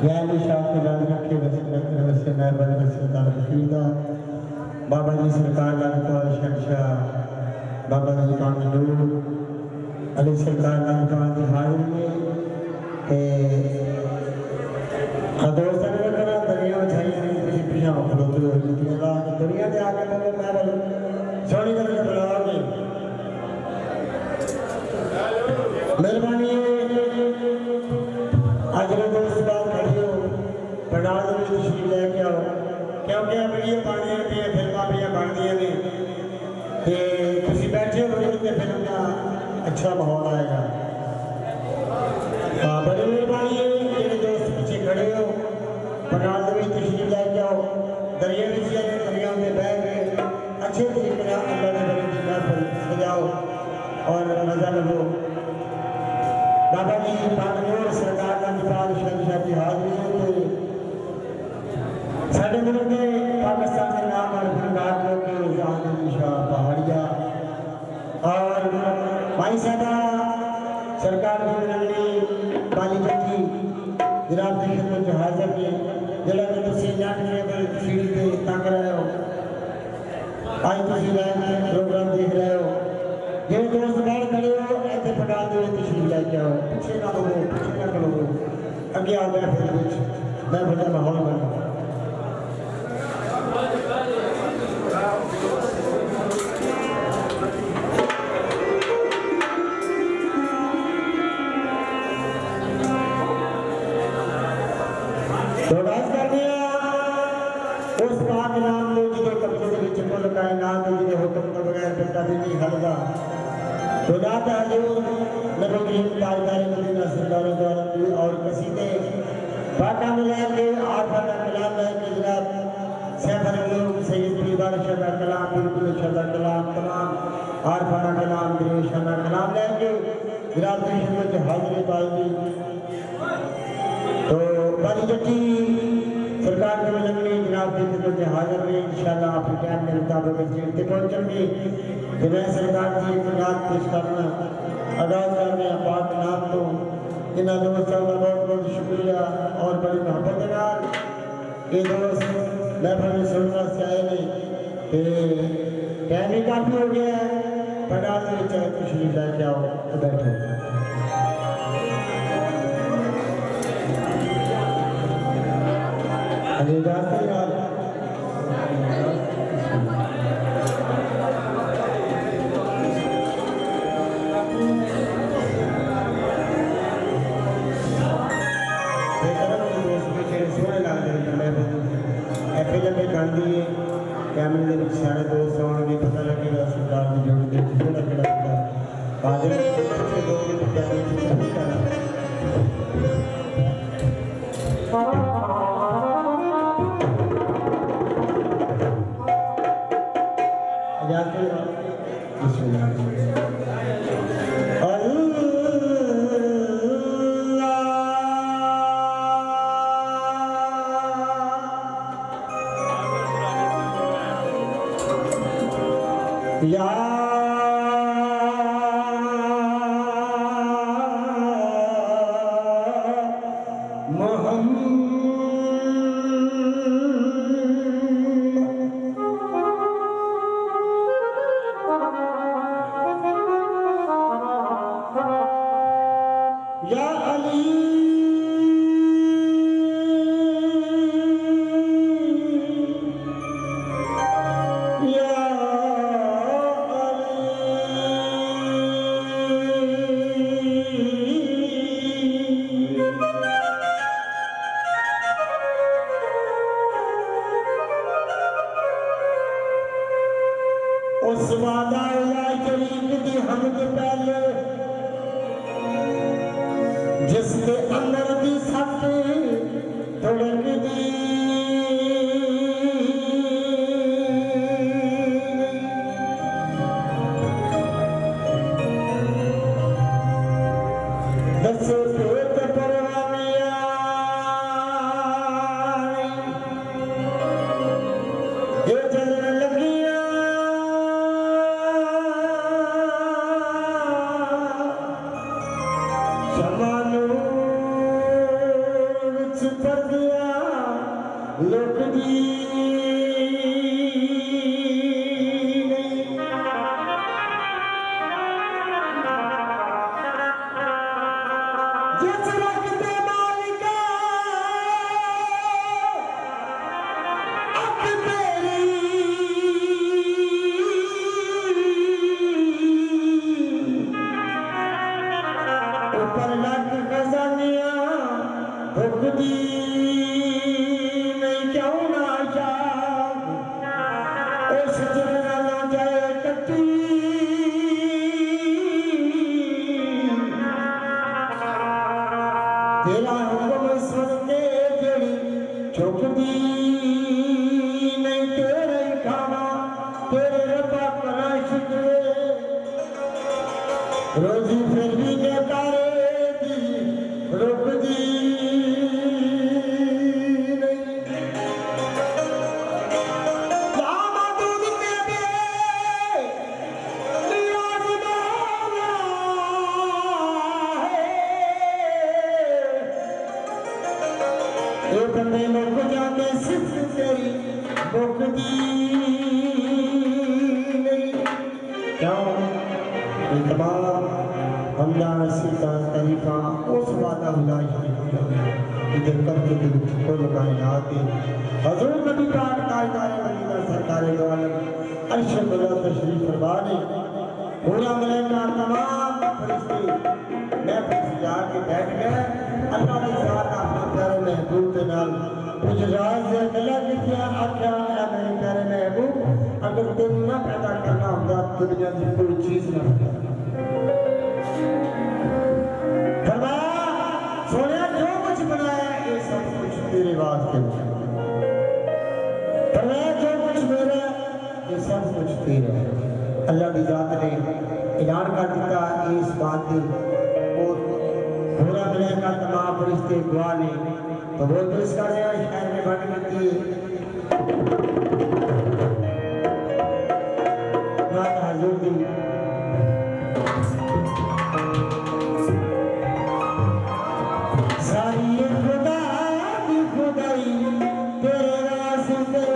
ज्ञानी शाह के लाल रखे वैसे मेहरबानी वैसे तारफीदा बाबा जी सरकार लाल शहशाह बाबा जी का नूर अली सरकार लाल की हाजिर में दोस्त ने कहा दरिया छाई किसी पिछा खलोते हो दुनिया के आगे मैं सोनी करके बुलाओगे मेहरबानी आज दोस्त बात खड़ी हो पंडाल में तशरीफ लेके आओ क्योंकि वीडियो बननी है फिल्मां भी बनदियां ने ते तुसीं बैठे हो तो फिल्म का अच्छा माहौल आएगा। हाँ बड़ी मेहरबानी है जो दोस्त पीछे खड़े हो पंडाल में तशरीफ लेके आओ दरिया दरिया में बह गए अच्छे तरीके से अल्लाह ने बड़ी की महफिल सजाओ और मजा लो। बाबा जी पाकनूर सरकार का निकाल शहशाह की हाजिरी में साढ़े मुल्क के पाकिस्तान के नाम और फनकार लोग के जहान शाह पहाड़िया और भाई साहबा सरकार की नगरी बाली जट्टी जनाब की खिदमत हाजिर ने जिला के तुसी नेट केबल सीडी पे तक रहे हो आज तुसी लाइव प्रोग्राम देख रहे हो जो दोस्त बाहर खड़े हो ऐसे पंडाल दे तशरीफ लेके आओ पीछे ना लो पीछे ना करो अगे आओ महफिल विच महफिल का माहौल बनो। तो डांस कर दिया उस पाक नाम ने जिसे कब्जे के विच कुल कायनात जिसे हुक्म के बगैर बेटा भी नहीं हलदा तो दाता हजूर नबी करीम ताजदार मदीना सरकार की और कसीदे बाका मिला के आफा का कलाम है कि जनाब सैफुल उलूम सैयद पीर शदा कलाम बिल्कुल शदा कलाम तमाम आरफा का कलाम दिरेशा का कलाम लेके जनाब की खिदमत हाजिर पाएगी। तो बाली जट्टी सरकार के मिलने जनाब की खिदमत हाजिर में इंशाल्लाह आपके टाइम के मुताबिक स्टेज पे पहुंचेंगे तो मैं सरकार की एक याद पेश करना आगाज करने पाक नाम तो इन्होंने दोस्तों का बहुत बहुत शुक्रिया और बड़ी मोहब्बत के नाल ये दोस्त महफिल में सुनने से आए ने टाइम ही काफी हो गया है पंडाल में तशरीफ लेके आओ तो बैठो। अरे जाते यार फिल्म में गांधी कैमरे के सारे दोस्त आने पता लगेगा सरकार की जोड़ी के कितना कितना बादल के लोग की तैयारी चल रही है जाते या या अली उस वादा शरीफ की हमद पहले जिसके अंदर की सट धड़क दी दसो पेट परवानिया ये चलन लगिया शमानू कुछ पर दिया लोक दी तेरा हुक्म सुन के तेरी चुकदी नहीं तेरे खाना तेरे रब्बा करा शुक्र रोजी फिर भी जयकारे दी रुकदी बंदे लोग जाके सिर्फ तेरी मुकदी नहीं क्यों तमाम हमला सीता तरीफा उस वादा हुआ इधर कब्जे के कुल कायनात हजूर नबी पाक ताजदार मदीना सरकार दो आलम अर्श बुलंद तशरीफ फरमा ने पूरा मलाइका तमाम फरिश्ते महफिल जाके बैठ गए अल्लाह ने साथ अपने प्यारे महबूब के नाल कुछ राज से अल्लाह ने क्या आख्या है मेरे प्यारे महबूब अगर तुम ना पैदा करना होता दुनिया की कोई चीज ना फरमाया सोने जो कुछ बनाया ये सब कुछ तेरे वास्ते फरमाया जो कुछ मेरा ये सब कुछ तेरा अल्लाह की जात ने ऐलान कर दिया इस बात की और पूरा मलाइका तमाम फरिश्ते गवाह ने तो वो तो इसका शहर में बन गई माता हजूर दी सारी खुदा की खुदाई तेरे रास्ते